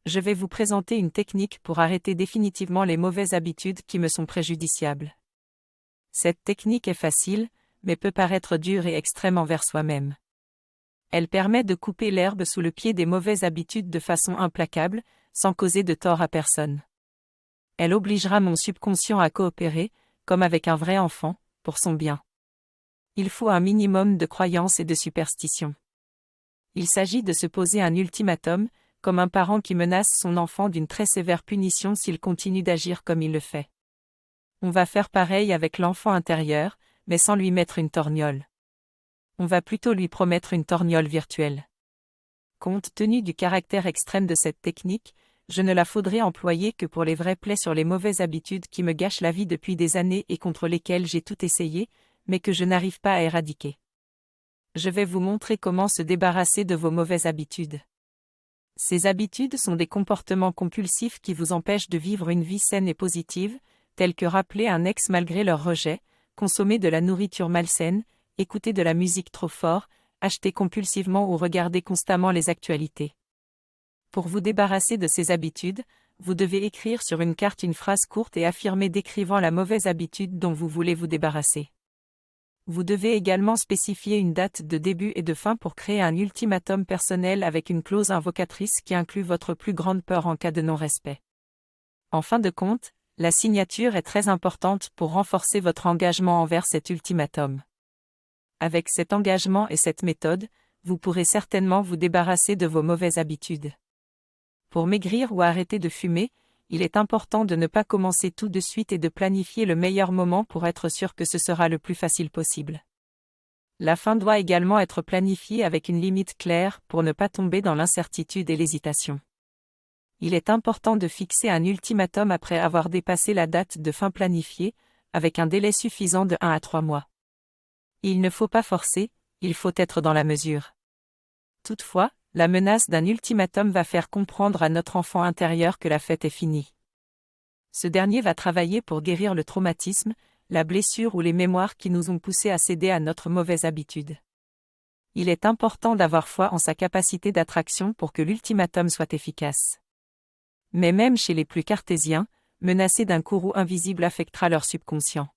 Je vais vous présenter une technique pour arrêter définitivement les mauvaises habitudes qui me sont préjudiciables. Cette technique est facile, mais peut paraître dure et extrême envers soi-même. Elle permet de couper l'herbe sous le pied des mauvaises habitudes de façon implacable, sans causer de tort à personne. Elle obligera mon subconscient à coopérer, comme avec un vrai enfant, pour son bien. Il faut un minimum de croyance et de superstition. Il s'agit de se poser un ultimatum, comme un parent qui menace son enfant d'une très sévère punition s'il continue d'agir comme il le fait. On va faire pareil avec l'enfant intérieur, mais sans lui mettre une torgnole. On va plutôt lui promettre une torgnole virtuelle. Compte tenu du caractère extrême de cette technique, je ne la faudrai employer que pour les vrais plaies sur les mauvaises habitudes qui me gâchent la vie depuis des années et contre lesquelles j'ai tout essayé, mais que je n'arrive pas à éradiquer. Je vais vous montrer comment se débarrasser de vos mauvaises habitudes. Ces habitudes sont des comportements compulsifs qui vous empêchent de vivre une vie saine et positive, tels que rappeler un ex malgré leur rejet, consommer de la nourriture malsaine, écouter de la musique trop fort, acheter compulsivement ou regarder constamment les actualités. Pour vous débarrasser de ces habitudes, vous devez écrire sur une carte une phrase courte et affirmer décrivant la mauvaise habitude dont vous voulez vous débarrasser. Vous devez également spécifier une date de début et de fin pour créer un ultimatum personnel avec une clause invocatrice qui inclut votre plus grande peur en cas de non-respect. En fin de compte, la signature est très importante pour renforcer votre engagement envers cet ultimatum. Avec cet engagement et cette méthode, vous pourrez certainement vous débarrasser de vos mauvaises habitudes. Pour maigrir ou arrêter de fumer, il est important de ne pas commencer tout de suite et de planifier le meilleur moment pour être sûr que ce sera le plus facile possible. La fin doit également être planifiée avec une limite claire pour ne pas tomber dans l'incertitude et l'hésitation. Il est important de fixer un ultimatum après avoir dépassé la date de fin planifiée, avec un délai suffisant de 1 à 3 mois. Il ne faut pas forcer, il faut être dans la mesure. Toutefois, la menace d'un ultimatum va faire comprendre à notre enfant intérieur que la fête est finie. Ce dernier va travailler pour guérir le traumatisme, la blessure ou les mémoires qui nous ont poussés à céder à notre mauvaise habitude. Il est important d'avoir foi en sa capacité d'attraction pour que l'ultimatum soit efficace. Mais même chez les plus cartésiens, menacer d'un courroux invisible affectera leur subconscient.